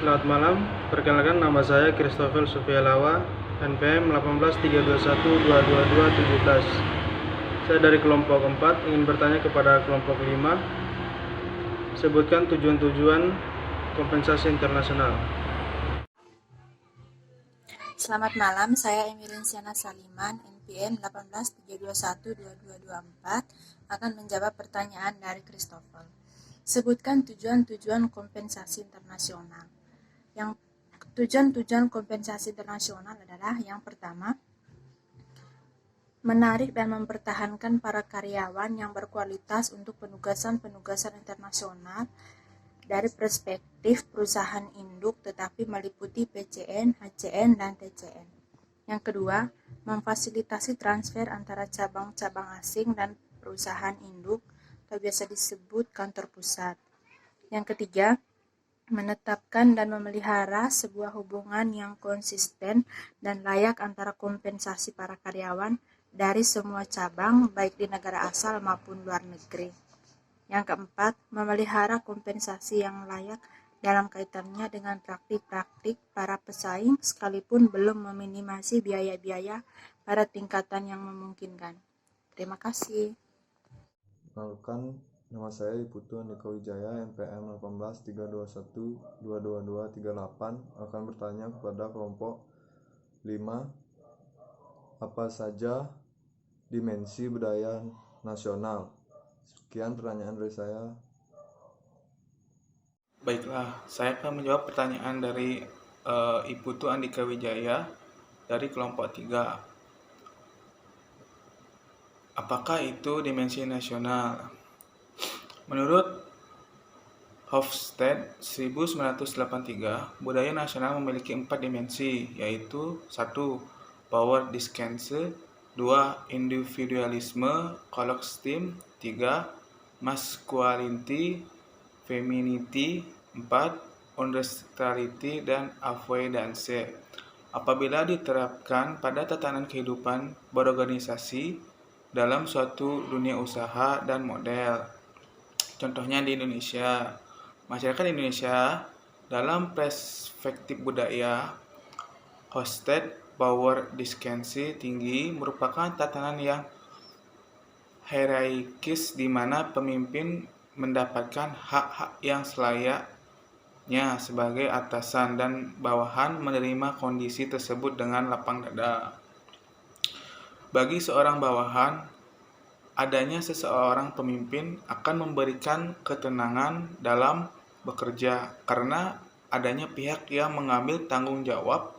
Selamat malam, perkenalkan nama saya Christopher Sufialawa, NPM 18321222217. Saya dari kelompok 4 ingin bertanya kepada kelompok 5. Sebutkan tujuan-tujuan kompensasi internasional. Selamat malam, saya Emilinsiana Saliman, NPM 183212224, akan menjawab pertanyaan dari Christopher. Sebutkan tujuan-tujuan kompensasi internasional. Yang tujuan-tujuan kompensasi internasional adalah yang pertama, menarik dan mempertahankan para karyawan yang berkualitas untuk penugasan-penugasan internasional dari perspektif perusahaan induk tetapi meliputi PCN, HCN, dan TCN. Yang kedua, memfasilitasi transfer antara cabang-cabang asing dan perusahaan induk atau biasa disebut kantor pusat. Yang ketiga, menetapkan dan memelihara sebuah hubungan yang konsisten dan layak antara kompensasi para karyawan dari semua cabang baik di negara asal maupun luar negeri. Yang keempat, memelihara kompensasi yang layak dalam kaitannya dengan praktik-praktik para pesaing sekalipun belum meminimasi biaya-biaya pada tingkatan yang memungkinkan. Terima kasih. Perkenalkan, nama saya Iputu Andika Wijaya, NPM 18321222238, akan bertanya kepada kelompok 5. Apa saja dimensi budaya nasional? Sekian pertanyaan dari saya. Baiklah, saya akan menjawab pertanyaan dari Iputu Andika Wijaya dari kelompok 3. Apakah itu dimensi nasional? Menurut Hofstede 1983, budaya nasional memiliki 4 dimensi, yaitu 1. Power discernance, 2. Individualisme, Kolokstein, 3. Masculinity, Femininity, 4. Industriality, dan avoidance. Apabila diterapkan pada tatanan kehidupan berorganisasi dalam suatu dunia usaha dan model. Contohnya di Indonesia, masyarakat Indonesia dalam perspektif budaya hosted power discrepancy tinggi merupakan tatanan yang hierarkis di mana pemimpin mendapatkan hak-hak yang selayaknya sebagai atasan dan bawahan menerima kondisi tersebut dengan lapang dada. Bagi seorang bawahan, adanya seseorang pemimpin akan memberikan ketenangan dalam bekerja karena adanya pihak yang mengambil tanggung jawab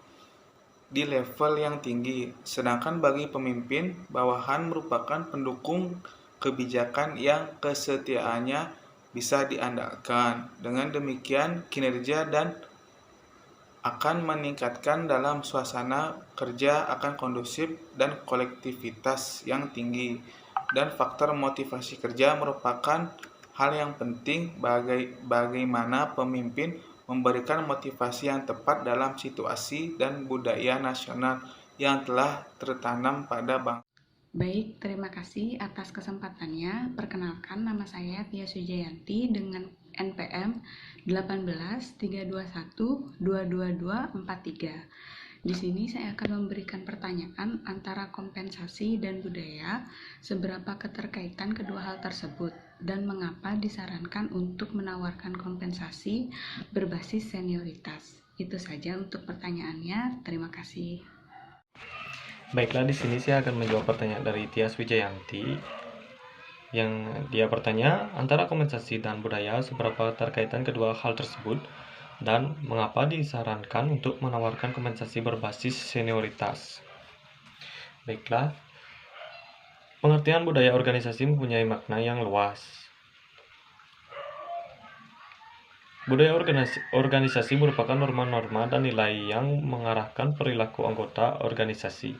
di level yang tinggi. Sedangkan bagi pemimpin, bawahan merupakan pendukung kebijakan yang kesetiaannya bisa diandalkan. Dengan demikian, kinerja dan akan meningkatkan dalam suasana kerja akan kondusif dan kolektivitas yang tinggi. Dan faktor motivasi kerja merupakan hal yang penting bagaimana pemimpin memberikan motivasi yang tepat dalam situasi dan budaya nasional yang telah tertanam pada bangsa. Baik, terima kasih atas kesempatannya. Perkenalkan, nama saya Tia Sujayanti dengan NPM 18321222243. Di sini saya akan memberikan pertanyaan antara kompensasi dan budaya, seberapa keterkaitan kedua hal tersebut, dan mengapa disarankan untuk menawarkan kompensasi berbasis senioritas. Itu saja untuk pertanyaannya. Terima kasih. Baiklah, di sini saya akan menjawab pertanyaan dari Tias Wijayanti yang dia bertanya antara kompensasi dan budaya seberapa terkaitan kedua hal tersebut dan mengapa disarankan untuk menawarkan kompensasi berbasis senioritas. Baiklah, pengertian budaya organisasi mempunyai makna yang luas. Budaya organisasi merupakan norma-norma dan nilai yang mengarahkan perilaku anggota organisasi.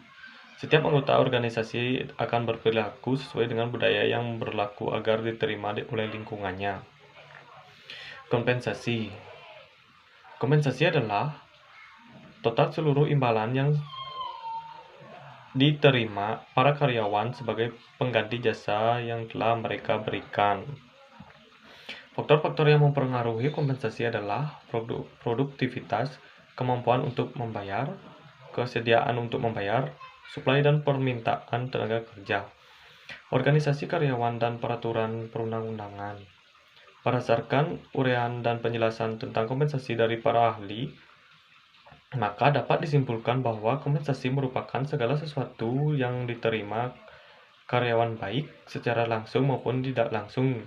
Setiap anggota organisasi akan berperilaku sesuai dengan budaya yang berlaku agar diterima oleh lingkungannya. Kompensasi. Kompensasi adalah total seluruh imbalan yang diterima para karyawan sebagai pengganti jasa yang telah mereka berikan. Faktor-faktor yang mempengaruhi kompensasi adalah produktivitas, kemampuan untuk membayar, kesediaan untuk membayar, suplai dan permintaan tenaga kerja, organisasi karyawan dan peraturan perundang-undangan. Berdasarkan uraian dan penjelasan tentang kompensasi dari para ahli, maka dapat disimpulkan bahwa kompensasi merupakan segala sesuatu yang diterima karyawan baik secara langsung maupun tidak langsung,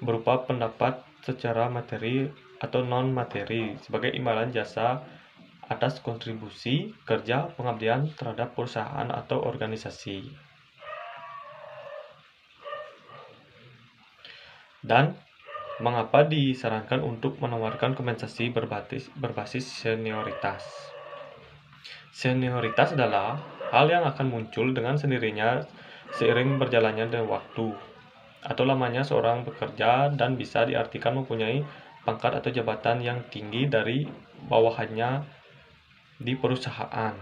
berupa pendapat secara materi atau non-materi sebagai imbalan jasa atas kontribusi kerja pengabdian terhadap perusahaan atau organisasi. Dan mengapa disarankan untuk menawarkan kompensasi berbasis senioritas? Senioritas adalah hal yang akan muncul dengan sendirinya seiring berjalannya waktu atau lamanya seorang bekerja dan bisa diartikan mempunyai pangkat atau jabatan yang tinggi dari bawahannya di perusahaan.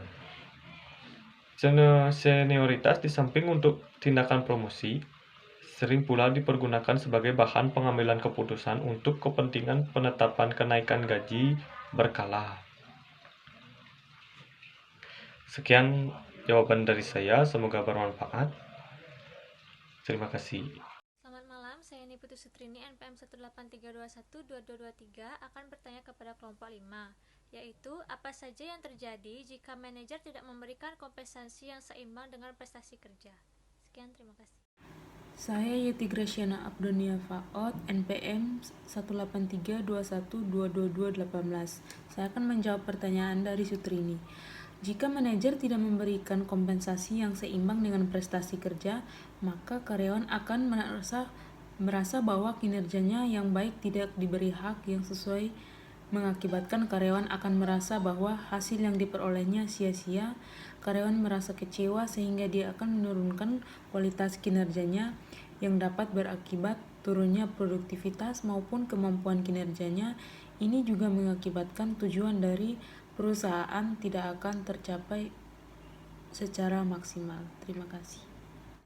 Senioritas di samping untuk tindakan promosi, sering pula dipergunakan sebagai bahan pengambilan keputusan untuk kepentingan penetapan kenaikan gaji berkala. Sekian jawaban dari saya, semoga bermanfaat. Terima kasih. Selamat malam, saya Niputu Sutrini NPM 183212223 akan bertanya kepada kelompok 5, yaitu apa saja yang terjadi jika manajer tidak memberikan kompensasi yang seimbang dengan prestasi kerja. Sekian, terima kasih. Saya Yeti Graciana Abdonia Faot, NPM 183212218. Saya akan menjawab pertanyaan dari Sutrini. Jika manajer tidak memberikan kompensasi yang seimbang dengan prestasi kerja, maka karyawan akan merasa bahwa kinerjanya yang baik tidak diberi hak yang sesuai, mengakibatkan karyawan akan merasa bahwa hasil yang diperolehnya sia-sia. Karyawan merasa kecewa sehingga dia akan menurunkan kualitas kinerjanya yang dapat berakibat turunnya produktivitas maupun kemampuan kinerjanya. Ini juga mengakibatkan tujuan dari perusahaan tidak akan tercapai secara maksimal. Terima kasih.